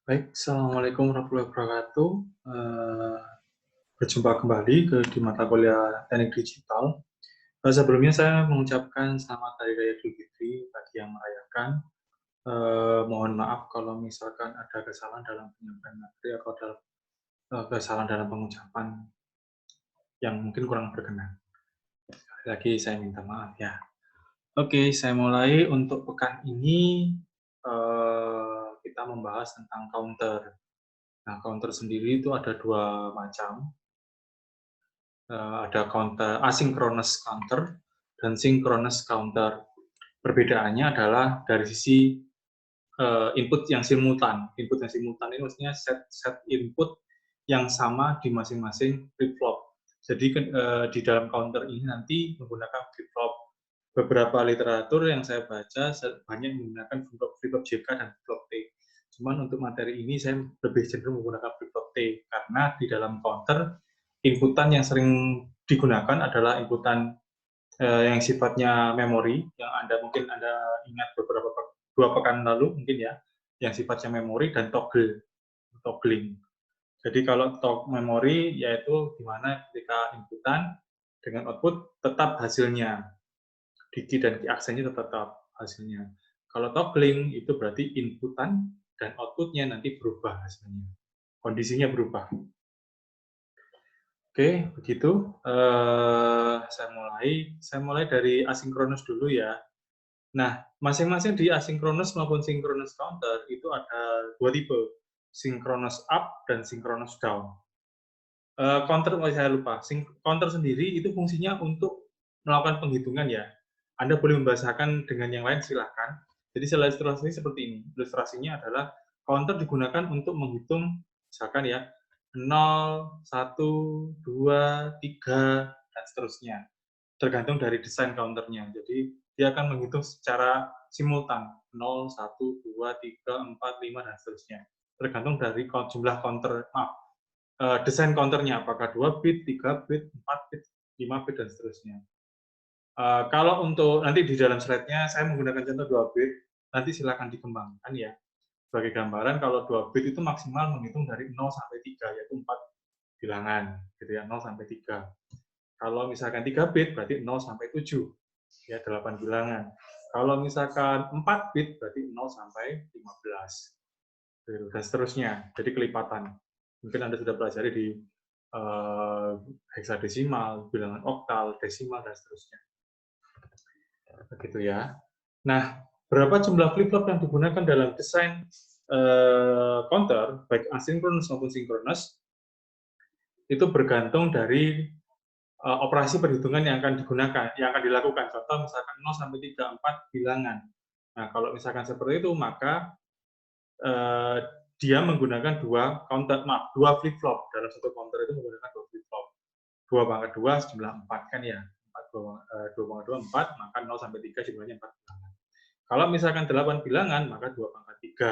Baik, assalamualaikum warahmatullahi wabarakatuh. Berjumpa kembali di mata kuliah teknik digital. Sebelumnya saya mengucapkan selamat Hari Raya Idul Fitri bagi yang merayakan. Mohon maaf kalau misalkan ada kesalahan dalam penyampaian materi atau dalam kesalahan dalam pengucapan yang mungkin kurang berkenan. Sekali lagi saya minta maaf ya. Oke, saya mulai untuk pekan ini. Kita membahas tentang counter. Nah, counter sendiri itu ada dua macam. Ada counter asynchronous counter dan synchronous counter. Perbedaannya adalah dari sisi input yang simultan. Input yang simultan ini maksudnya set input yang sama di masing-masing flip-flop. Jadi di dalam counter ini nanti menggunakan flip-flop. Beberapa literatur yang saya baca banyak menggunakan flip-flop JK dan flip-flop T. Cuman untuk materi ini saya lebih cenderung menggunakan flip-flop T karena di dalam counter inputan yang sering digunakan adalah inputan yang sifatnya memori, yang mungkin Anda ingat beberapa 2 pekan lalu mungkin ya, yang sifatnya memori dan toggling. Jadi kalau memori yaitu di mana ketika inputan dengan output tetap hasilnya, di key dan key aksennya tetap hasilnya. Kalau toggling itu berarti inputan dan outputnya nanti berubah hasilnya, kondisinya berubah. Oke, begitu. Saya mulai dari asinkronus dulu ya. Nah, masing-masing di asinkronus maupun sinkronus counter itu ada 2 tipe, sinkronus up dan sinkronus down. Counter saya lupa, counter sendiri itu fungsinya untuk melakukan penghitungan ya. Anda boleh membahasakan dengan yang lain silahkan. Jadi ilustrasinya seperti ini. Ilustrasinya adalah counter digunakan untuk menghitung misalkan ya 0, 1, 2, 3, dan seterusnya. Tergantung dari desain counternya. Jadi dia akan menghitung secara simultan 0, 1, 2, 3, 4, 5, dan seterusnya. Tergantung dari jumlah counter, desain counternya, apakah 2 bit, 3 bit, 4 bit, 5 bit, dan seterusnya. Kalau untuk nanti di dalam slide-nya saya menggunakan contoh 2 bit, nanti silakan dikembangkan ya. Sebagai gambaran, kalau 2 bit itu maksimal menghitung dari 0 sampai 3, yaitu 4 bilangan, gitu ya, 0 sampai 3. Kalau misalkan 3 bit, berarti 0 sampai 7, ya 8 bilangan. Kalau misalkan 4 bit, berarti 0 sampai 15, dan seterusnya. Jadi kelipatan. Mungkin Anda sudah pelajari di heksadesimal, bilangan oktal, desimal, dan seterusnya. Begitu ya. Nah, berapa jumlah flip-flop yang digunakan dalam desain counter, baik asinkronus maupun sinkronus, itu bergantung dari operasi perhitungan yang akan digunakan, yang akan dilakukan. Contoh misalkan 0 sampai 3, 4 bilangan. Nah, kalau misalkan seperti itu, maka dia menggunakan dua flip-flop. Dalam satu counter itu menggunakan 2 flip-flop. 2 pangkat 2 sejumlah 4 kan ya. 2 pangkat 2, 4, maka 0 sampai 3 jumlahnya 4 bilangan. Kalau misalkan 8 bilangan, maka 2 pangkat 3.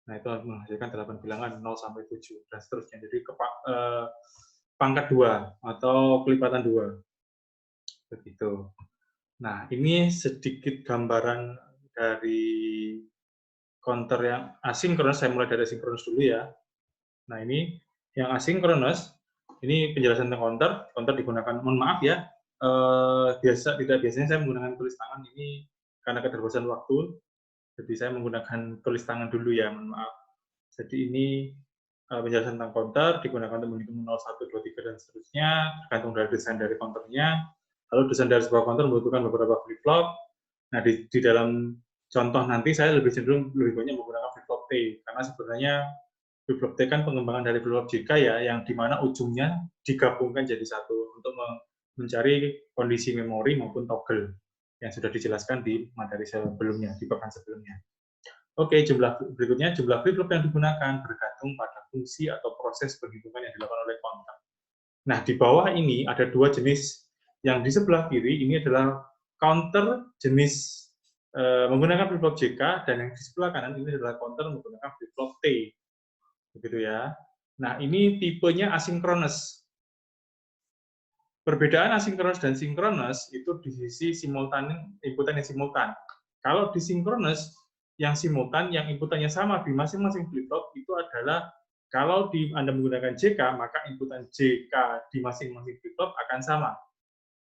Nah, itu menghasilkan 8 bilangan 0 sampai 7, dan seterusnya. Jadi pangkat 2 atau kelipatan 2. Begitu. Nah, ini sedikit gambaran dari counter yang asinkronus. Saya mulai dari asinkronus dulu ya. Nah, ini yang asinkronus, ini penjelasan tentang counter. Counter digunakan, mohon maaf ya, tidak biasanya saya menggunakan tulis tangan ini karena keterbatasan waktu. Jadi saya menggunakan tulis tangan dulu ya, mohon maaf. Jadi ini penjelasan tentang counter digunakan untuk menghitung 0, 1, 2, 3, dan seterusnya, tergantung dari desain dari counternya. Lalu desain dari sebuah counter membutuhkan beberapa flip-flop. Nah, di dalam contoh nanti saya lebih cenderung lebih banyak menggunakan flip-flop T, karena sebenarnya flip-flop T kan pengembangan dari flip-flop JK ya, yang dimana ujungnya digabungkan jadi satu untuk mencari kondisi memori maupun toggle yang sudah dijelaskan di materi sebelumnya, di pekan sebelumnya. Oke, berikutnya jumlah flip-flop yang digunakan bergantung pada fungsi atau proses penghitungan yang dilakukan oleh counter. Nah, di bawah ini ada 2 jenis. Yang di sebelah kiri ini adalah counter jenis menggunakan flip-flop JK, dan yang di sebelah kanan ini adalah counter menggunakan flip-flop T. Begitu ya. Nah, ini tipenya asinkronus. Perbedaan asinkronus dan sinkronus itu di sisi simultan, inputan yang simultan. Kalau di sinkronus, yang simultan, yang inputannya sama di masing-masing flip-flop itu adalah kalau Anda menggunakan JK, maka inputan JK di masing-masing flip-flop akan sama.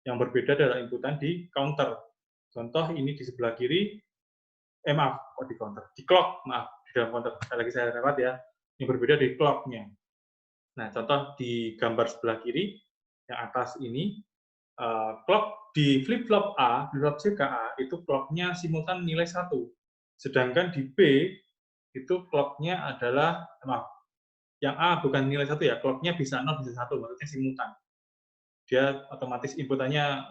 Yang berbeda adalah inputan di counter. Contoh ini di sebelah kiri, maaf, kok di counter? Di clock, maaf, di dalam counter. Sekali lagi saya lewat ya. Yang berbeda di clock-nya. Nah, contoh di gambar sebelah kiri, yang atas ini, clock di flip-flop A, flip-flop JKA, itu clock-nya simultan nilai 1. Sedangkan di B, itu clock-nya adalah, maaf, yang A bukan nilai 1 ya, clock-nya bisa 0, bisa 1, maksudnya simultan. Dia otomatis inputannya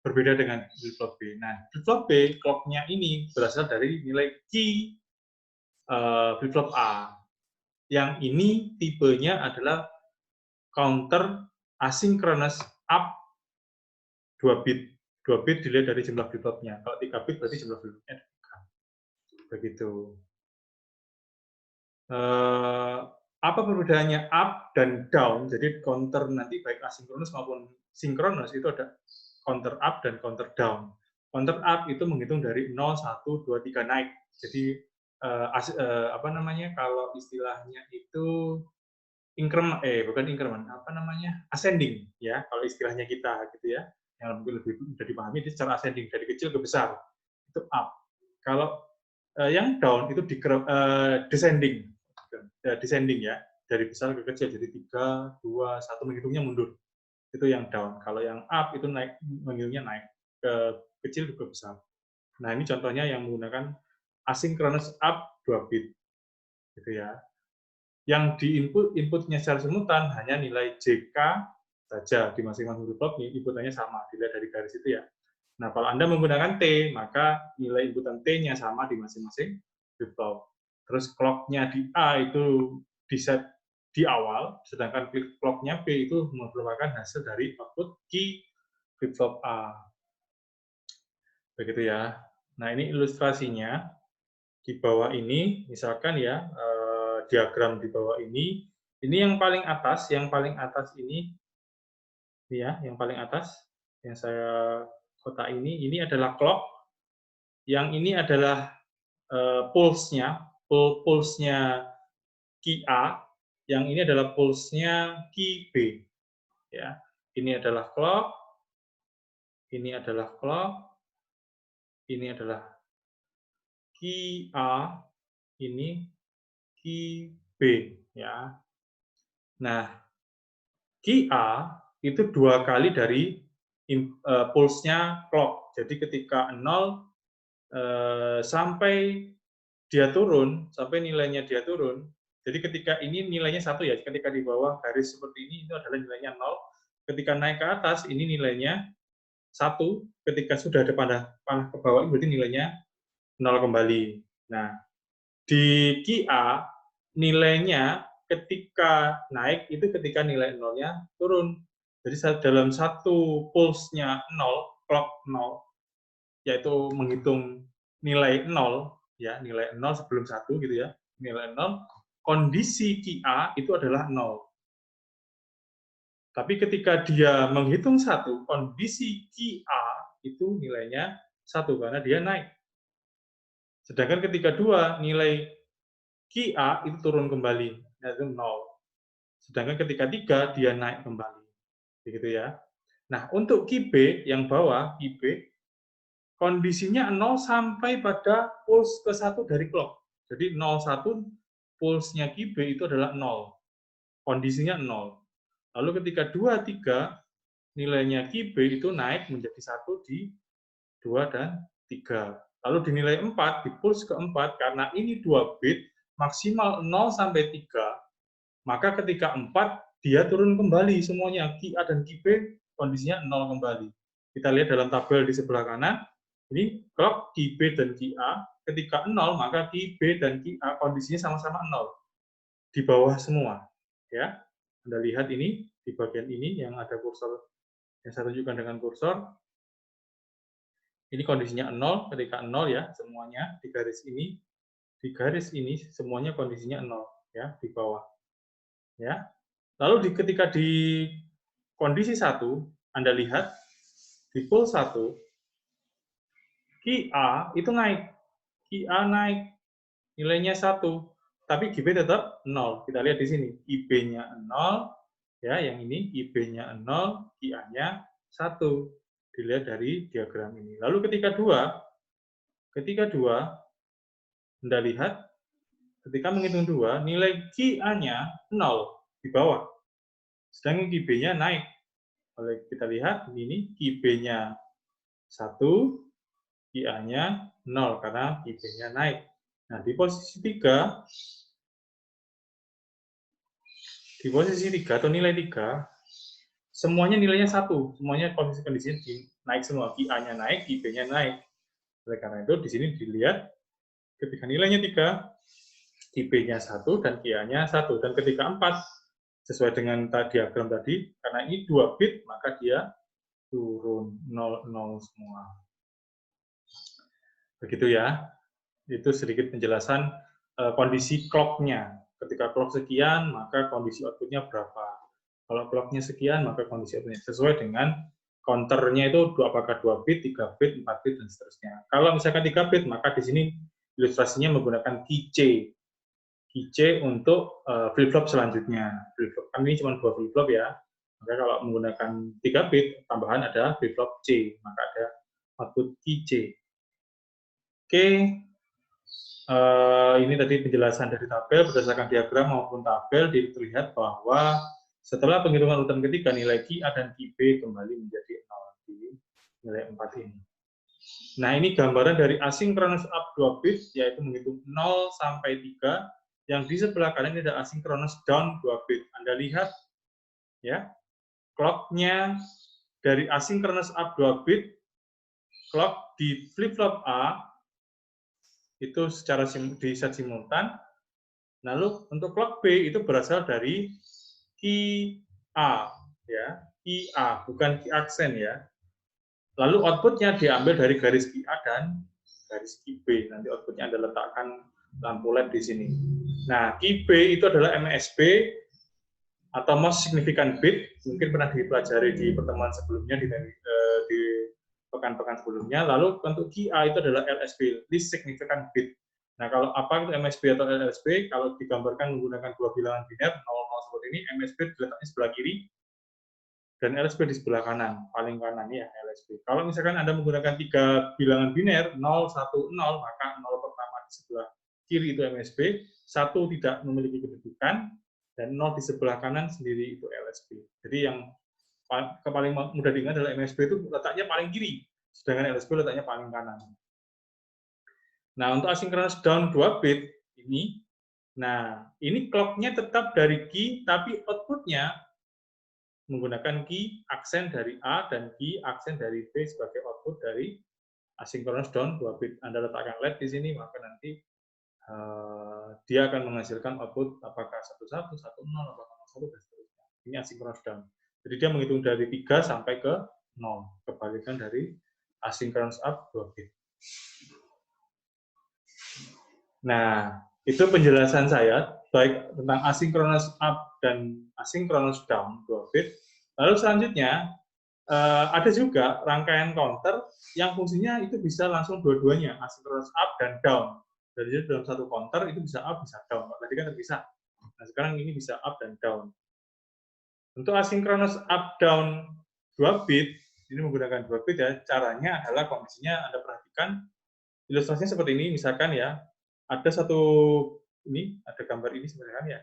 berbeda dengan flip-flop B. Nah, flip-flop B, clock-nya ini berasal dari nilai key flip-flop A. Yang ini tipenya adalah counter asynchronous up 2 bit. 2 bit dilihat dari jumlah flip-flopnya. Kalau 3 bit berarti jumlah flip-flopnya 3. Begitu. Apa perbedaannya up dan down? Jadi counter nanti baik asinkronus maupun sinkronus itu ada counter up dan counter down. Counter up itu menghitung dari 0, 1, 2, 3 naik. Jadi apa namanya kalau istilahnya itu increment, bukan increment, apa namanya, ascending ya kalau istilahnya kita gitu ya, yang lebih mudah dipahami itu secara ascending dari kecil ke besar itu up. Kalau yang down itu descending, descending ya, dari besar ke kecil, jadi 3, 2, 1 menghitungnya mundur. Itu yang down. Kalau yang up itu naik, menghitungnya naik ke kecil ke besar. Nah, ini contohnya yang menggunakan asynchronous up 2 bit. Gitu ya. Yang di inputnya secara simultan hanya nilai JK saja di masing-masing flip-flop, inputannya sama, dilihat dari garis itu ya. Nah, kalau Anda menggunakan T, maka nilai inputan T-nya sama di masing-masing flip-flop. Terus clock-nya di A itu di-set di awal, sedangkan clock-nya B itu merupakan hasil dari output key flip-flop A. Begitu ya. Nah, ini ilustrasinya. Di bawah ini, misalkan ya, diagram di bawah ini yang paling atas ini ya, yang paling atas, yang saya kotak ini adalah clock, yang ini adalah pulse-nya key A, yang ini adalah pulse-nya key B. Ya, ini adalah clock, ini adalah clock, ini adalah key A, ini key B. Ya. Nah, key A itu 2 kali dari pulse-nya clock. Jadi ketika 0 sampai dia turun, sampai nilainya dia turun, jadi ketika ini nilainya 1 ya, ketika di bawah garis seperti ini itu adalah nilainya 0, ketika naik ke atas ini nilainya 1, ketika sudah ada panah ke bawah berarti nilainya 0 kembali. Nah, di key A nilainya ketika naik itu ketika nilai 0-nya turun. Jadi dalam satu pulse-nya 0, clock 0, yaitu menghitung nilai 0, ya, nilai 0 sebelum 1 gitu ya, nilai 0, kondisi key A itu adalah 0. Tapi ketika dia menghitung 1, kondisi key A itu nilainya 1 karena dia naik. Sedangkan ketika 2, nilai key A itu turun kembali, yaitu 0. Sedangkan ketika 3, dia naik kembali. Begitu ya. Nah, untuk key B yang bawah, key B, kondisinya 0 sampai pada pulse ke-1 dari clock. Jadi 01 pulse-nya key B itu adalah 0. Kondisinya 0. Lalu ketika 2, 3, nilainya key B itu naik menjadi 1 di 2 dan 3. Lalu di nilai 4, di pulse ke-4, karena ini 2 bit, maksimal 0 sampai 3, maka ketika 4, dia turun kembali semuanya. Key A dan key B kondisinya 0 kembali. Kita lihat dalam tabel di sebelah kanan, ini clock key B dan key A, ketika 0, maka key B dan key A kondisinya sama-sama 0. Di bawah semua. Ya, Anda lihat ini, di bagian ini yang ada kursor, yang saya tunjukkan dengan kursor, ini kondisinya 0, ketika 0 ya, semuanya di garis ini semuanya kondisinya 0 ya, di bawah. Ya. Lalu ketika di kondisi 1, Anda lihat di pulse 1, key A itu naik. QA naik, nilainya 1, tapi QB tetap 0. Kita lihat di sini, QB-nya 0, ya, yang ini QB-nya 0, QA-nya 1. Dilihat dari diagram ini. Lalu ketika 2, Anda lihat, ketika menghitung 2, nilai QA-nya 0 di bawah. Sedangkan QB-nya naik. Oleh kita lihat, ini QB-nya 1, QA-nya 0, karena QB-nya naik. Nah, di posisi 3 atau nilai 3, semuanya nilainya 1. Semuanya kondisi-kondisinya naik semua. QA-nya naik, QB-nya naik. Oleh karena itu, di sini dilihat, ketika nilainya 3, QB-nya 1 dan QA-nya 1. Dan ketika 4, sesuai dengan diagram tadi, karena ini 2 bit, maka dia turun 0, 0 semua. Begitu ya. Itu sedikit penjelasan kondisi clock-nya. Ketika clock sekian, maka kondisi output-nya berapa. Kalau clock-nya sekian, maka kondisi output-nya sesuai dengan counter-nya itu apakah 2 bit, 3 bit, 4 bit, dan seterusnya. Kalau misalkan 3 bit, maka di sini ilustrasinya menggunakan key C untuk flip-flop selanjutnya. Flip-flop kan ini cuma 2 flip-flop ya. Maka kalau menggunakan 3 bit, tambahan ada flip-flop C, maka ada output key C. Oke, ini tadi penjelasan dari tabel, berdasarkan diagram maupun tabel, terlihat bahwa setelah penghitungan urutan ketiga, nilai QA dan QB kembali menjadi 0 di nilai 4 ini. Nah, ini gambaran dari asynchronous up 2 bit, yaitu menghitung 0 sampai 3, yang di sebelah kanan ini ada asynchronous down 2 bit. Anda lihat, ya, clock-nya dari asynchronous up 2 bit, clock di flip-flop A, itu secara di set simultan. Lalu untuk clock B itu berasal dari key A, ya, key A, bukan key aksen ya. Lalu outputnya diambil dari garis key A dan garis key B. Nanti outputnya Anda letakkan lampu LED di sini. Nah, key B itu adalah MSB atau most significant bit. Mungkin pernah dipelajari di pertemuan sebelumnya, di pekan-pekan sebelumnya. Lalu untuk key A itu adalah LSB, least significant bit. Nah, kalau apa itu MSB atau LSB? Kalau digambarkan menggunakan dua bilangan biner, 0, seperti ini, MSB diletakkan sebelah kiri, dan LSB di sebelah kanan, paling kanan ya LSB. Kalau misalkan Anda menggunakan 3 bilangan biner, 0, 1, 0, maka 0 pertama di sebelah kiri itu MSB, 1 tidak memiliki kedudukan, dan 0 di sebelah kanan sendiri itu LSB. Jadi yang paling mudah diingat adalah MSB itu letaknya paling kiri, sedangkan LSB letaknya paling kanan. Nah, untuk asynchronous down 2 bit ini, nah ini clock-nya tetap dari key, tapi output-nya menggunakan key aksen dari A dan key aksen dari B sebagai output dari asynchronous down 2 bit. Anda letakkan LED di sini, maka nanti dia akan menghasilkan output apakah 11, 10, apakah 1, dan seterusnya. Ini asynchronous down. Jadi dia menghitung dari 3 sampai ke 0, kebalikan dari asynchronous up 2 bit. Nah, itu penjelasan saya, baik tentang asynchronous up dan asynchronous down 2 bit. Lalu selanjutnya, ada juga rangkaian counter yang fungsinya itu bisa langsung dua-duanya, asynchronous up dan down. Jadi dalam satu counter itu bisa up, bisa down. Tadi kan terpisah. Nah, sekarang ini bisa up dan down. Untuk asynchronous up down 2 bit, ini menggunakan 2 bit ya, caranya adalah kondisinya Anda perhatikan, ilustrasinya seperti ini, misalkan ya, ada satu, ini, ada gambar ini sebenarnya ya.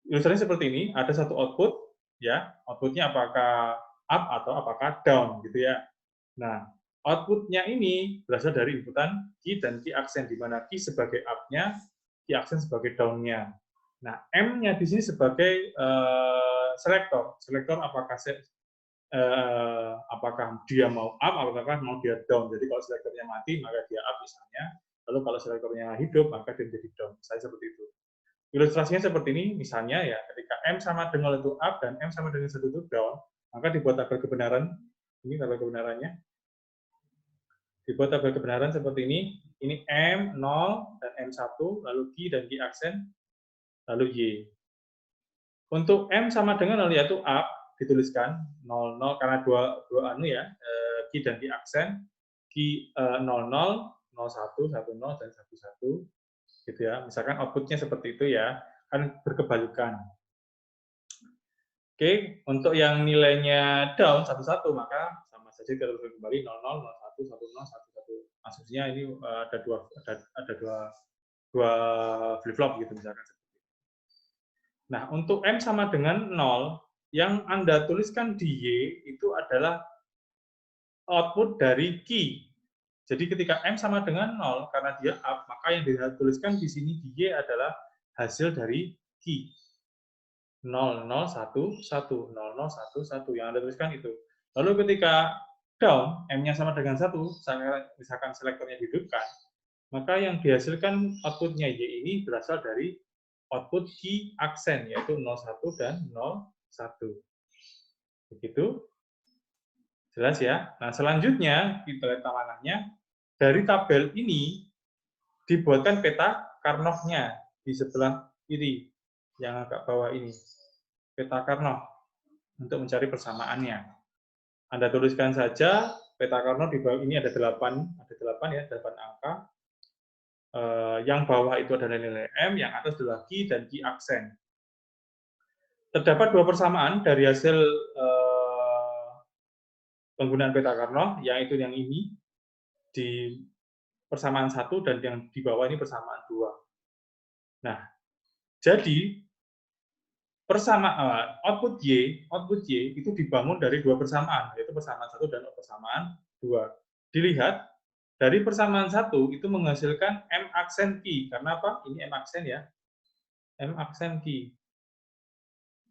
Ilustrasinya seperti ini, ada satu output, ya, outputnya apakah up atau apakah down, gitu ya. Nah, outputnya ini berasal dari inputan key dan key aksen, di mana key sebagai up-nya, key aksen sebagai down-nya. Nah, M-nya di sini sebagai selektor. Selektor apakah dia mau up, apakah mau dia down. Jadi kalau selektornya mati, maka dia up misalnya. Lalu kalau selektornya hidup, maka dia menjadi down. Misalnya seperti itu. Ilustrasinya seperti ini, misalnya ya, ketika M sama dengan itu up dan M sama dengan 1 itu down, maka dibuat tabel kebenaran. Ini tabel kebenarannya. Dibuat tabel kebenaran seperti ini M 0 dan M1, lalu Q dan Q aksen, lalu Y. Untuk M sama dengan 0 yaitu up, dituliskan 00 karena dua anu ya, Q dan Q aksen, Q 00, 01, 10, dan 11, gitu ya. Misalkan outputnya seperti itu ya, kan berkebalikan. Oke, untuk yang nilainya down 11, maka sama saja kita teruskan kembali 00, 01, 10, 11. Maksudnya ini ada dua flip flop gitu misalkan. Nah, untuk M sama dengan 0, yang Anda tuliskan di Y itu adalah output dari key. Jadi ketika M sama dengan 0, karena dia up, maka yang dituliskan di sini di Y adalah hasil dari key. 0011, 0011 yang Anda tuliskan itu. Lalu ketika down, M-nya sama dengan 1, misalkan selektornya dihidupkan, maka yang dihasilkan outputnya Y ini berasal dari output key aksen, yaitu 01 dan 01. Begitu? Jelas ya? Nah, selanjutnya, kita lihat tambahannya, dari tabel ini dibuatkan peta Karnoff-nya di sebelah kiri, yang agak bawah ini. Peta Karnoff untuk mencari persamaannya. Anda tuliskan saja peta Karnoff di bawah ini ada 8 ya, 8 angka. Yang bawah itu adalah nilai M, yang atas adalah key dan key aksen. Terdapat dua persamaan dari hasil penggunaan peta Karnoff, yaitu yang ini di persamaan 1 dan yang di bawah ini persamaan 2. Nah, jadi output Y itu dibangun dari dua persamaan, yaitu persamaan 1 dan persamaan 2. Dilihat, dari persamaan 1 itu menghasilkan M aksen key. Karena apa? Ini M aksen ya. M aksen key.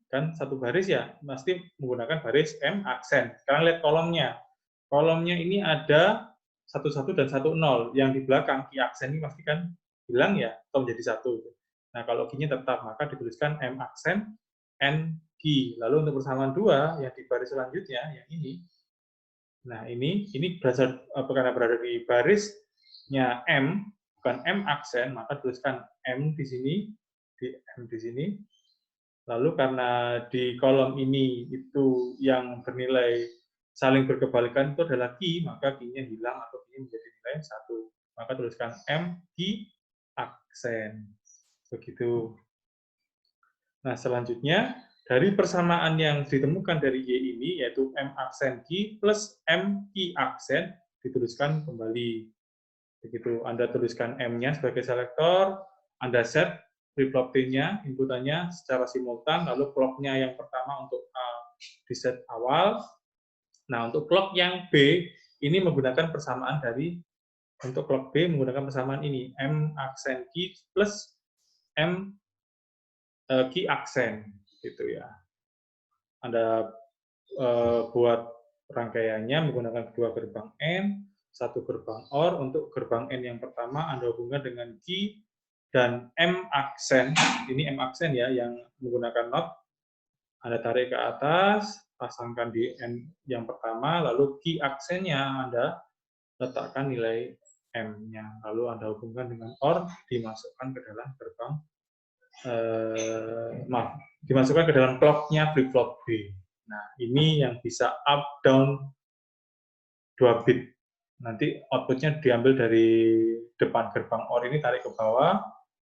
Kan satu baris ya, pasti menggunakan baris M aksen. Sekarang lihat kolomnya. Kolomnya ini ada 11 dan 10. Yang di belakang key aksen ini pasti kan hilang ya, atau menjadi 1. Nah, kalau key-nya tetap, maka dituliskan M aksen N key. Lalu untuk persamaan 2 yang di baris selanjutnya, yang ini. Nah, ini karena berada di barisnya M, bukan M aksen, maka tuliskan M di sini, M di sini. Lalu karena di kolom ini itu yang bernilai saling berkebalikan itu adalah key, maka key-nya hilang atau key menjadi nilai 1. Maka tuliskan M key aksen. Begitu. Nah, selanjutnya dari persamaan yang ditemukan dari Y ini, yaitu M aksen key plus M key aksen, dituliskan kembali. Begitu, Anda tuliskan M-nya sebagai selektor, Anda set flip-flop T-nya, inputannya secara simultan, lalu clock-nya yang pertama untuk di set awal. Nah, untuk clock yang B, ini menggunakan persamaan untuk clock B menggunakan persamaan ini, M aksen key plus M key aksen, gitu ya. Anda buat rangkaiannya menggunakan kedua gerbang N, satu gerbang OR. Untuk gerbang N yang pertama Anda hubungkan dengan key dan M aksen. Ini M aksen ya, yang menggunakan not. Anda tarik ke atas, pasangkan di N yang pertama, lalu key aksennya Anda letakkan nilai M-nya. Lalu Anda hubungkan dengan OR, dimasukkan ke dalam gerbang dimasukkan ke dalam clock-nya flip-flop B. Nah, ini yang bisa up down 2 bit. Nanti output-nya diambil dari depan gerbang OR ini, tarik ke bawah,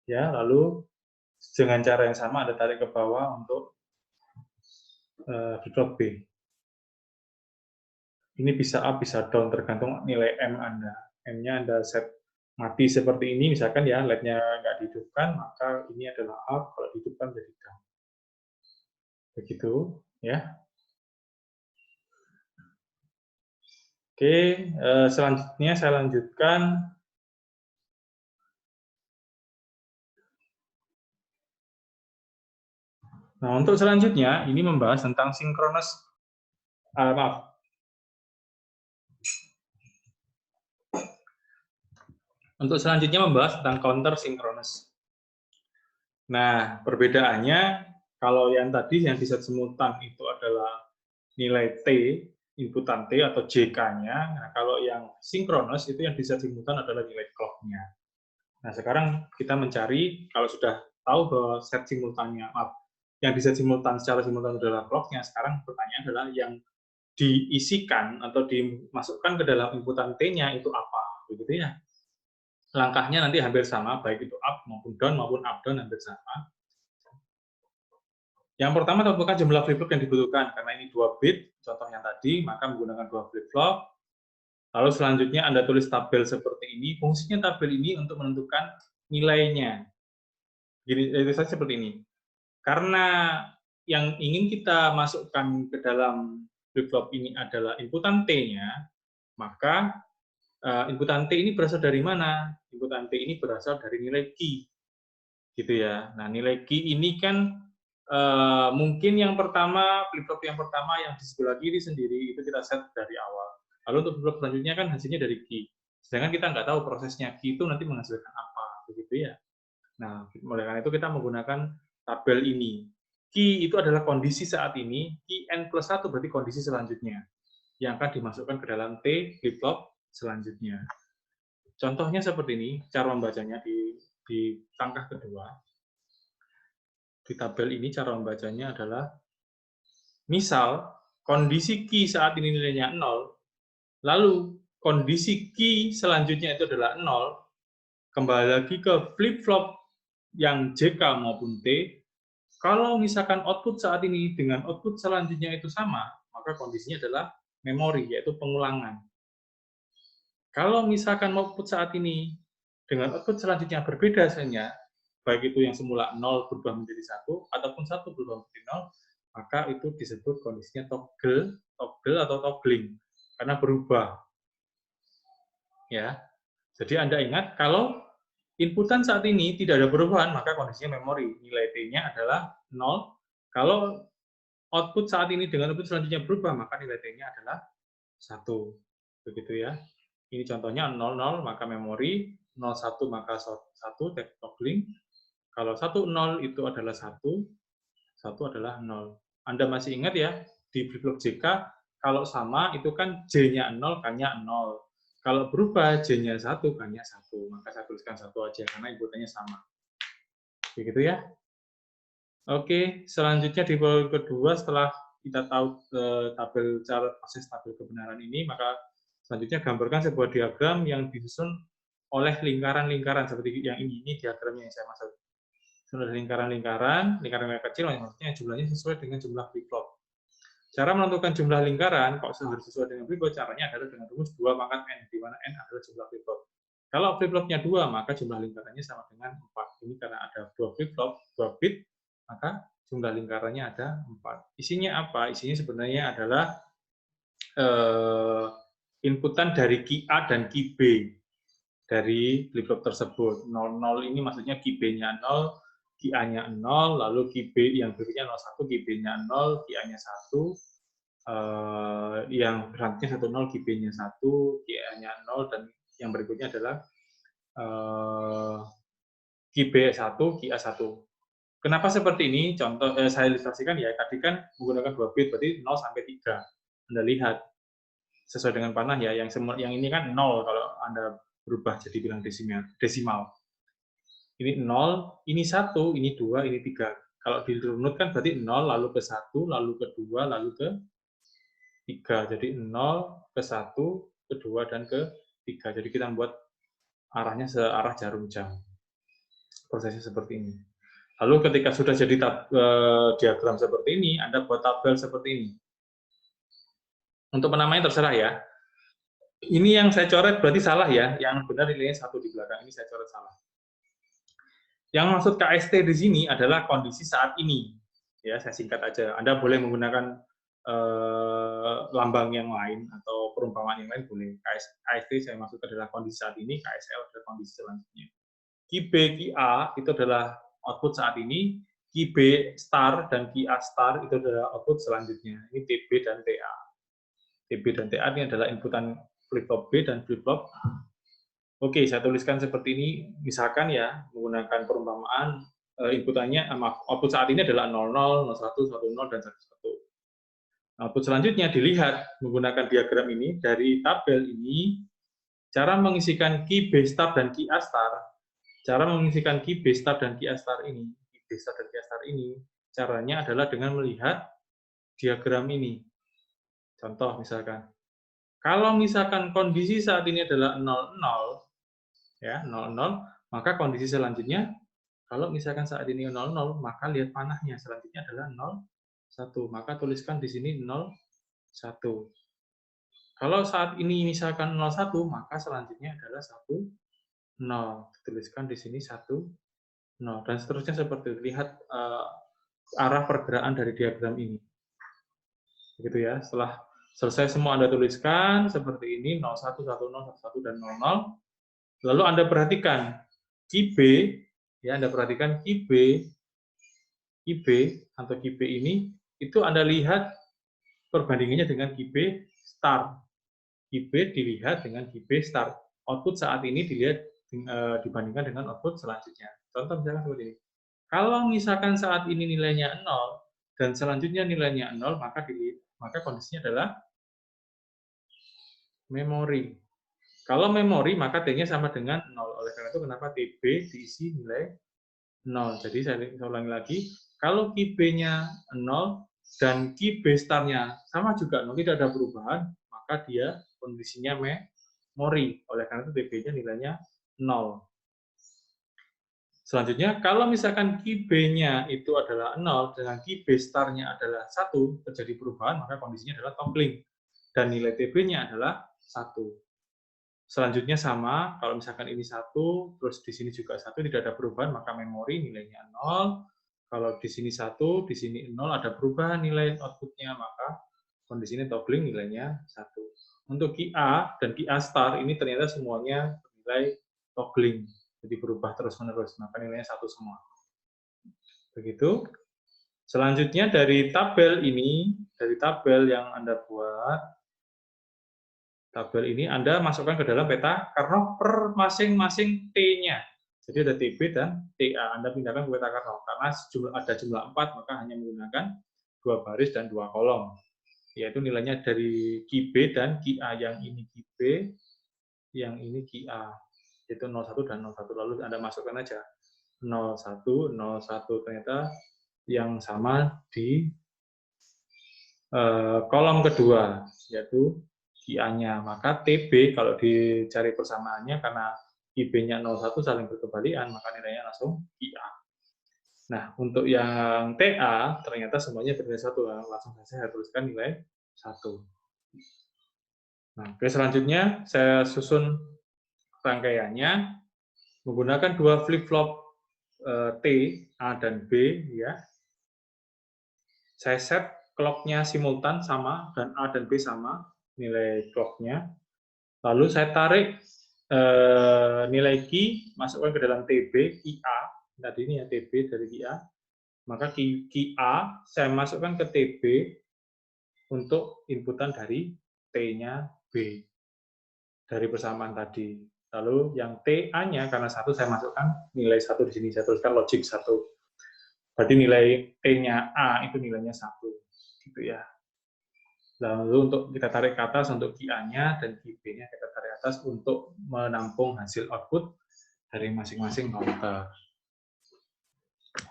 ya, lalu dengan cara yang sama Anda tarik ke bawah untuk flip-flop B. Ini bisa up, bisa down, tergantung nilai M Anda. M-nya Anda set mati seperti ini, misalkan ya, LED-nya nggak dihidupkan, maka ini adalah up, kalau dihidupkan jadi down. Begitu, ya. Oke, selanjutnya saya lanjutkan. Nah, untuk selanjutnya, ini membahas tentang sinkronus, Untuk selanjutnya membahas tentang counter sinkronus. Nah, perbedaannya, kalau yang tadi yang di set simultan itu adalah nilai T, inputan T atau JK-nya. Nah, kalau yang sinkronus itu yang di set simultan adalah nilai clock-nya. Nah, sekarang kita mencari, kalau sudah tahu bahwa set simultannya, yang di set simultan secara simultan adalah clock-nya, sekarang pertanyaan adalah yang diisikan atau dimasukkan ke dalam inputan T-nya itu apa, begitu ya. langkahnya nanti hampir sama, baik itu up maupun down maupun up down hampir sama. Yang pertama tentukan jumlah flip-flop yang dibutuhkan, karena ini 2 bit, contoh yang tadi, maka menggunakan 2 flip-flop. Lalu selanjutnya Anda tulis tabel seperti ini, fungsinya tabel ini untuk menentukan nilainya. Jadi itu saja seperti ini. Karena yang ingin kita masukkan ke dalam flip-flop ini adalah inputan T-nya, maka inputan T ini berasal dari mana? Inputan T ini berasal dari nilai key, gitu ya. Nah, nilai key ini kan mungkin yang pertama, flip-flop yang pertama yang di sebelah kiri sendiri itu kita set dari awal. Lalu untuk flip-flop selanjutnya kan hasilnya dari key. Sedangkan kita nggak tahu prosesnya key itu nanti menghasilkan apa, begitu ya. Nah, oleh karena itu kita menggunakan tabel ini. Key itu adalah kondisi saat ini, key n plus 1 berarti kondisi selanjutnya, yang akan dimasukkan ke dalam T flip-flop selanjutnya. Contohnya seperti ini, cara membacanya di langkah kedua. Di tabel ini cara membacanya adalah, misal kondisi key saat ini nilainya 0, lalu kondisi key selanjutnya itu adalah 0, kembali lagi ke flip-flop yang JK maupun T, kalau misalkan output saat ini dengan output selanjutnya itu sama, maka kondisinya adalah memori, yaitu pengulangan. Kalau misalkan output saat ini dengan output selanjutnya berbeda hasilnya, baik itu yang semula 0 berubah menjadi 1, ataupun 1 berubah menjadi 0, maka itu disebut kondisinya toggle atau toggling, karena berubah. Ya, jadi Anda ingat, kalau inputan saat ini tidak ada perubahan, maka kondisinya memori. Nilai T-nya adalah 0. Kalau output saat ini dengan output selanjutnya berubah, maka nilai T-nya adalah 1. Begitu ya. Ini contohnya 00, maka memori. 01, maka 1, toggling. Kalau 10 itu adalah 1, 1 adalah 0. Anda masih ingat ya, di flip-flop JK, kalau sama itu kan J-nya 0, K-nya 0. Kalau berubah J-nya 1, K-nya 1. Maka saya tuliskan 1 aja, karena inputannya sama. Begitu ya. Oke, selanjutnya di poin kedua, setelah kita tahu tabel cara proses tabel kebenaran ini, maka selanjutnya gambarkan sebuah diagram yang disusun oleh lingkaran-lingkaran seperti yang ini diagramnya yang saya maksud. Sudah lingkaran-lingkaran kecil, maksudnya jumlahnya sesuai dengan jumlah flip-flop. Cara menentukan jumlah lingkaran, kok harus sesuai dengan flip-flop, caranya adalah dengan rumus 2 pangkat n, di mana n adalah jumlah flip-flop. Kalau flip-flopnya 2, maka jumlah lingkarannya sama dengan 4. Ini karena ada 2 flip-flop, 2 bit, maka jumlah lingkarannya ada 4. Isinya apa? Isinya sebenarnya adalah inputan dari key A dan key B dari flip-flop tersebut. 00 ini maksudnya key B-nya 0, key A-nya 0, lalu key B yang berikutnya 01, key B-nya 0, key A-nya 1, yang berikutnya 10, key B-nya 1, key A-nya 0, dan yang berikutnya adalah key B1, key A1. Kenapa seperti ini? Contoh saya ilustrasikan ya, tadi kan menggunakan 2 bit, berarti 0 sampai 3. Anda lihat sesuai dengan panah ya, yang ini kan 0 kalau Anda berubah jadi bilang desimal. Ini 0, ini 1, ini 2, ini 3. Kalau dirunut kan berarti 0, lalu ke 1, lalu ke 2, lalu ke 3. Jadi 0, ke 1, ke 2, dan ke 3. Jadi kita membuat arahnya searah jarum jam. Prosesnya seperti ini. Lalu ketika sudah jadi diagram seperti ini, Anda buat tabel seperti ini. Untuk penamanya terserah ya. Ini yang saya coret berarti salah ya, yang benar nilainya 1 di belakang, ini saya coret salah. Yang maksud KST di sini adalah kondisi saat ini. Ya, saya singkat aja. Anda boleh menggunakan lambang yang lain atau perumpamaan yang lain boleh. KST saya maksud adalah kondisi saat ini, KSL adalah kondisi selanjutnya. Key B, Key A itu adalah output saat ini, Key B star dan Key A star itu adalah output selanjutnya. Ini TB dan TA. TB dan TA ini adalah inputan flip-flop B dan flip-flop A. Oke, saya tuliskan seperti ini. Misalkan ya, menggunakan perumpamaan, inputannya, output saat ini adalah 00, 01, 10, dan 11. Output selanjutnya dilihat menggunakan diagram ini, dari tabel ini, cara mengisikan Key B star dan Key A star. Cara mengisikan key B star dan key A star ini, caranya adalah dengan melihat diagram ini. Contoh misalkan, kalau misalkan kondisi saat ini adalah 00, ya, 0, 0, maka kondisi selanjutnya, kalau misalkan saat ini 0, 0, maka lihat panahnya, selanjutnya adalah 0, 1, maka tuliskan di sini 0, 1. Kalau saat ini misalkan 0, 1, maka selanjutnya adalah 1, 0. Tuliskan di sini 1, 0, dan seterusnya seperti itu. Lihat arah pergerakan dari diagram ini. Begitu ya, setelah selesai semua Anda tuliskan seperti ini, 01, 10, 11, dan 00. Lalu Anda perhatikan QB, ya Anda perhatikan QB atau QB ini, itu Anda lihat perbandingannya dengan QB start. QB dilihat dengan QB start. Output saat ini dilihat dibandingkan dengan output selanjutnya. Contoh misalkan seperti ini. Kalau misalkan saat ini nilainya 0 dan selanjutnya nilainya 0, maka kondisinya adalah memori. Kalau memori, maka T-nya sama dengan 0. Oleh karena itu, kenapa TB diisi nilai 0. Jadi, saya ulangi lagi. Kalau QB-nya 0 dan QB star-nya sama juga 0, tidak ada perubahan, maka dia kondisinya memori. Oleh karena itu, TB-nya nilainya 0. Selanjutnya, kalau misalkan QB-nya itu adalah 0 dengan QB star-nya adalah 1, terjadi perubahan, maka kondisinya adalah toggling. Dan nilai TB-nya adalah 1. Selanjutnya sama, kalau misalkan ini 1, terus di sini juga 1, tidak ada perubahan, maka memori nilainya 0. Kalau di sini 1, di sini 0, ada perubahan nilai output-nya, maka kondisinya toggling nilainya 1. Untuk QA dan QA star ini ternyata semuanya bernilai toggling. Jadi berubah terus-menerus, maka nilainya 1 semua. Begitu. Selanjutnya dari tabel ini, dari tabel yang Anda buat, tabel ini Anda masukkan ke dalam peta Karnaugh per masing-masing T-nya. Jadi ada TB dan TA. Anda pindahkan ke peta Karnaugh. Karena ada jumlah 4, maka hanya menggunakan 2 baris dan 2 kolom. Yaitu nilainya dari QB dan QA. Yang ini QB, yang ini QA. Itu 01 dan 01. Lalu Anda masukkan aja 01, 01. Ternyata yang sama di kolom kedua, yaitu QA-nya. Maka TB kalau dicari persamaannya karena IB-nya 01 saling berkebalikan, maka nilainya langsung QA. Nah, untuk yang TA ternyata semuanya bernilai 1. Langsung saja saya tuliskan nilai 1. Nah, oke, selanjutnya saya susun rangkaiannya menggunakan 2 flip-flop T, A dan B, ya. Saya set clock-nya simultan sama dan A dan B sama nilai clock-nya. Lalu saya tarik nilai key, masukkan ke dalam TB, key A. Tadi ini ya TB dari key A. Maka key A saya masukkan ke TB untuk inputan dari T-nya B. Dari persamaan tadi. Lalu yang TA-nya, karena 1 saya masukkan nilai 1 di sini. Saya tuliskan logic 1. Berarti nilai T-nya A itu nilainya 1. Gitu ya. Lalu untuk kita tarik ke atas untuk QA-nya dan QB-nya kita tarik atas untuk menampung hasil output dari masing-masing counter.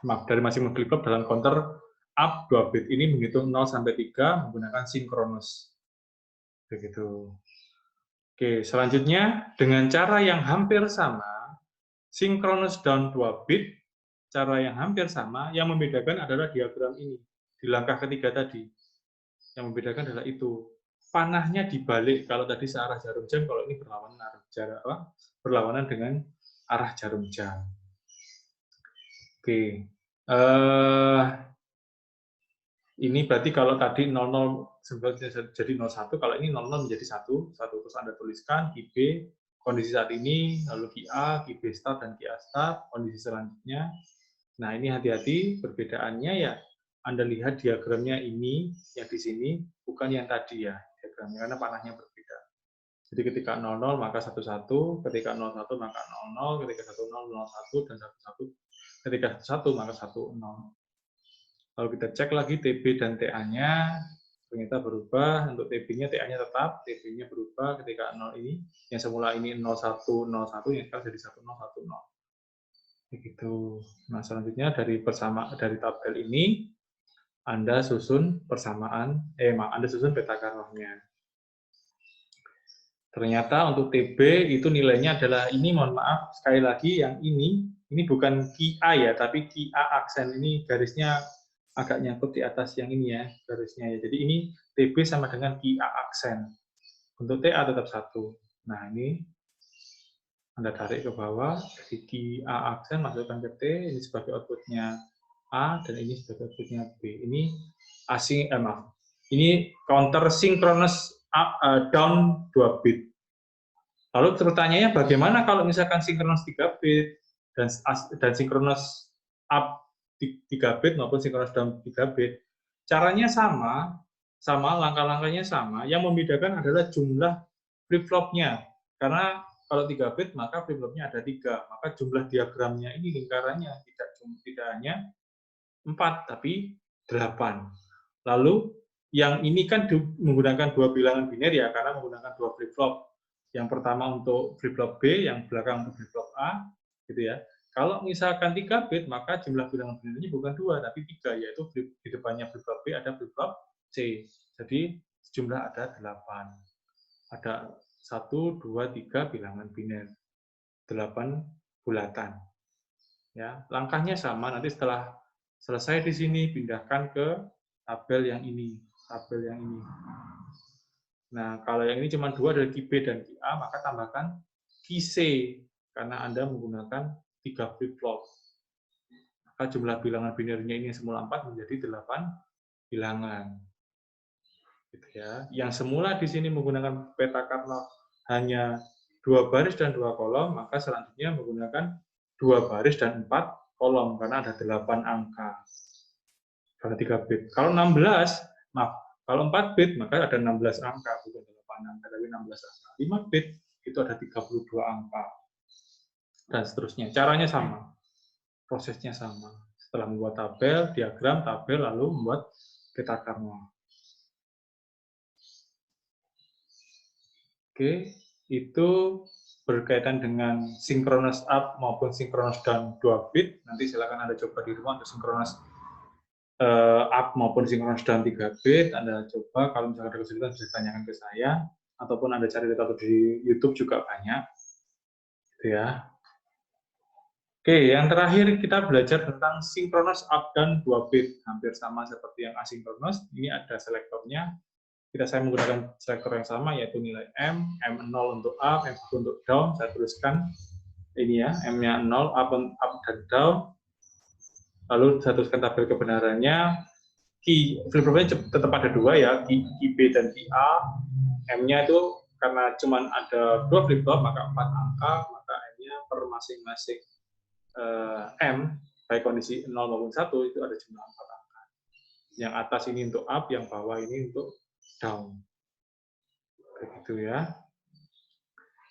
Maaf, dari masing-masing flip-flop dalam counter up 2 bit ini menghitung 0 sampai 3 menggunakan sinkronus. Begitu. Oke, selanjutnya dengan cara yang hampir sama, sinkronus down 2 bit, cara yang hampir sama, yang membedakan adalah diagram ini, di langkah ketiga tadi. Yang membedakan adalah itu. Panahnya dibalik, kalau tadi searah jarum jam, kalau ini berlawanan dengan arah jarum jam. Oke. Ini berarti kalau tadi 00 jadi 01, kalau ini 00 menjadi 1, terus Anda tuliskan QB, kondisi saat ini, lalu QA, QB start, dan QA start, kondisi selanjutnya. Nah, ini hati-hati, perbedaannya ya, Anda lihat diagramnya ini, yang di sini, bukan yang tadi ya, diagramnya, karena panahnya berbeda. Jadi ketika 00 maka 11, ketika 01 maka 00, ketika 10, 01, dan 11, ketika 1 maka 10. Kalau kita cek lagi TB dan TA-nya, ternyata berubah. Untuk TB-nya, TA-nya tetap, TB-nya berubah ketika 0 ini. Yang semula ini 01, 01, yang sekarang jadi 10, 10. Begitu. Nah, selanjutnya dari tabel ini, Anda susun Anda susun peta Karnaugh-nya. Ternyata untuk TB itu nilainya adalah ini, mohon maaf, sekali lagi yang ini bukan QA ya, tapi QA aksen. Ini garisnya agak nyangkut di atas yang ini ya, garisnya ya. Jadi ini TB sama dengan QA aksen. Untuk TA tetap 1. Nah, ini Anda tarik ke bawah, jadi QA aksen masukkan ke T, ini sebagai outputnya A, dan ini sebagai outputnya B. Ini maaf. Ini counter synchronous down 2 bit. Lalu pertanyaannya bagaimana kalau misalkan sinkronus 3 bit dan sinkronus up 3 bit maupun sinkronus down 3 bit? Caranya sama, langkah-langkahnya sama. Yang membedakan adalah jumlah flip-flopnya. Karena kalau 3 bit maka flip-flopnya ada 3. Maka jumlah diagramnya ini lingkarannya tidak hanya 4 tapi 8. Lalu yang ini kan menggunakan 2 bilangan biner ya, karena menggunakan 2 flip-flop. Yang pertama untuk flip-flop B, yang belakang untuk flip-flop A, gitu ya. Kalau misalkan 3 bit, maka jumlah bilangan binernya bukan 2, tapi 3, yaitu di depannya flip-flop B ada flip-flop C. Jadi jumlah ada 8. Ada 1, 2, 3 bilangan biner. 8 bulatan. Ya, langkahnya sama, nanti setelah selesai di sini, pindahkan ke tabel yang ini. Nah, kalau yang ini cuma 2 dari QB dan QA, maka tambahkan QC, karena Anda menggunakan 3 flip-flop. Maka jumlah bilangan binernya ini yang semula 4 menjadi 8 bilangan. Gitu ya. Yang semula di sini menggunakan peta Karnaugh hanya 2 baris dan 2 kolom, maka selanjutnya menggunakan 2 baris dan 4 kolom, karena ada 8 angka. Karena 3 bit. Kalau 16, kalau 4 bit, maka ada 16 angka, bukan 8 angka, tapi 16 angka. 5 bit, itu ada 32 angka. Dan seterusnya. Caranya sama. Prosesnya sama. Setelah membuat tabel, diagram, tabel, lalu membuat peta Karnaugh. Oke, itu berkaitan dengan synchronous up maupun synchronous down 2 bit. Nanti silakan Anda coba di rumah untuk synchronous up maupun sinkronus down 3 bit. Anda coba, kalau misalkan ada kesulitan bisa tanyakan ke saya, ataupun Anda cari literatur di YouTube juga banyak. Gitu ya. Oke, yang terakhir kita belajar tentang sinkronus up dan 2 bit. Hampir sama seperti yang asinkronus. Ini ada selektornya. Saya menggunakan selektor yang sama, yaitu nilai M0 untuk up, M1 untuk down. Saya tuliskan ini ya, M-nya 0, up dan down. Lalu saya tuliskan tabel kebenarannya. Flip-flopnya tetap ada 2 ya, key B dan key A. M-nya itu karena cuma ada 2 flip-flop, maka 4 angka, maka M-nya per masing-masing M, baik kondisi 0 maupun 1, itu ada jumlah 4 angka. Yang atas ini untuk up, yang bawah ini untuk down. Begitu ya.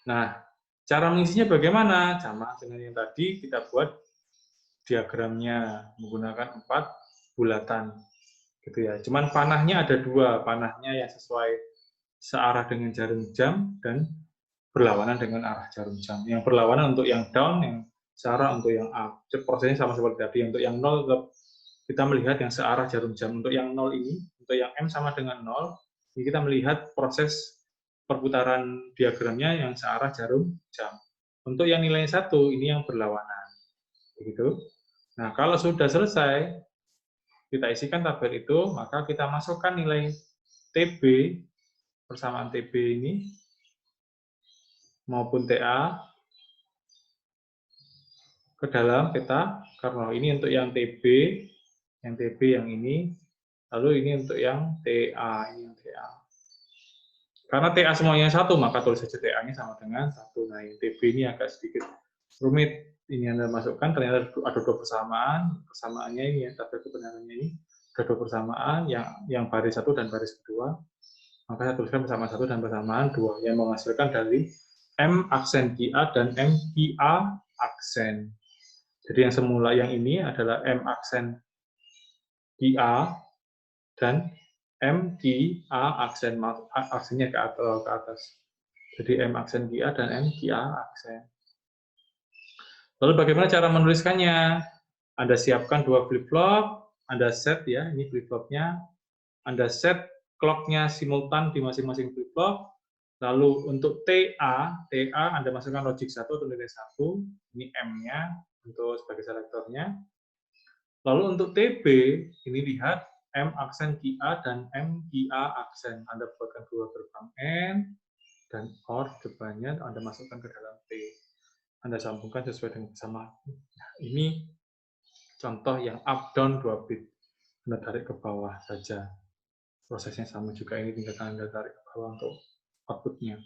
Nah, cara mengisinya bagaimana? Sama dengan yang tadi, kita buat diagramnya menggunakan 4 bulatan. Gitu ya. Cuman panahnya ada 2, panahnya yang sesuai searah dengan jarum jam dan berlawanan dengan arah jarum jam. Yang berlawanan untuk yang down, yang searah untuk yang up. Prosesnya sama seperti tadi. Untuk yang 0 kita melihat yang searah jarum jam. Untuk yang 0 ini, untuk yang M sama dengan 0, ini kita melihat proses perputaran diagramnya yang searah jarum jam. Untuk yang nilainya 1, ini yang berlawanan. Begitu. Nah, kalau sudah selesai, kita isikan tabel itu, maka kita masukkan nilai TB, persamaan TB ini, maupun TA, ke dalam peta Karnaugh. Ini untuk yang TB yang ini, lalu ini untuk yang TA, ini yang TA. Karena TA semuanya 1, maka tulis saja TA-nya sama dengan 1. Nah, yang TB ini agak sedikit rumit. Ini Anda masukkan, ternyata ada 2 persamaan. Persamaannya ini ya, tabel kebenarannya ini. Ada 2 persamaan, yang baris 1 dan baris kedua. Maka saya tuliskan persamaan 1 dan persamaan 2, yang menghasilkan dari M aksen QA dan M QA aksen. Jadi yang semula yang ini adalah M aksen QA dan M QA aksen, aksennya ke atas. Jadi M aksen QA dan M QA aksen. Lalu bagaimana cara menuliskannya? Anda siapkan 2 flip-flop, Anda set ya, ini flip-flopnya. Anda set clock-nya simultan di masing-masing flip-flop. Lalu untuk TA Anda masukkan logic 1 atau nilai 1, ini M-nya untuk sebagai selektornya. Lalu untuk TB, ini lihat M aksen QA dan M QA aksen. Anda buatkan dua gerbang N dan OR depannya Anda masukkan ke dalam T. Anda sambungkan sesuai dengan kesamaan. Nah, ini contoh yang up down 2 bit. Anda tarik ke bawah saja. Prosesnya sama juga, ini tinggal Anda tarik ke bawah untuk outputnya.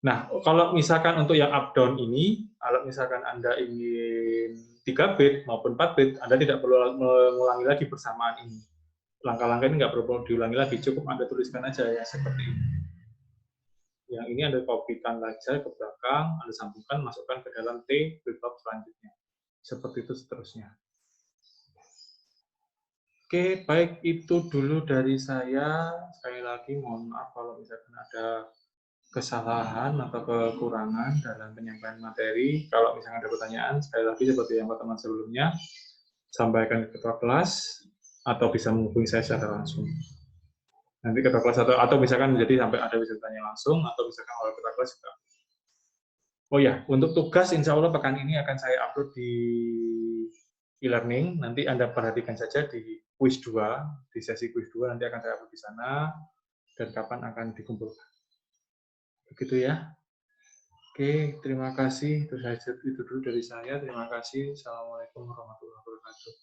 Nah, kalau misalkan untuk yang up down ini, kalau misalkan Anda ingin 3 bit maupun 4 bit, Anda tidak perlu mengulangi lagi persamaan ini. Langkah-langkah ini nggak perlu diulangi lagi, cukup Anda tuliskan aja ya seperti ini. Yang ini Anda kopikan saja ke belakang, Anda sambungkan, masukkan ke dalam T flip-flop selanjutnya. Seperti itu seterusnya. Oke, baik itu dulu dari saya. Sekali lagi mohon maaf kalau misalkan ada kesalahan atau kekurangan dalam penyampaian materi. Kalau misalnya ada pertanyaan, sekali lagi seperti yang pertemuan sebelumnya, sampaikan ke ketua kelas atau bisa menghubungi saya secara langsung. Nanti ketua kelas atau misalkan jadi sampai ada bisa tanya langsung atau misalkan oleh ketua kelas juga. Oh ya, untuk tugas insya Allah pekan ini akan saya upload di e-learning. Nanti Anda perhatikan saja di quiz 2, di sesi quiz 2 nanti akan saya upload di sana dan kapan akan dikumpulkan. Begitu ya. Oke, terima kasih. Itu dulu dari saya. Terima kasih. Assalamualaikum warahmatullahi wabarakatuh.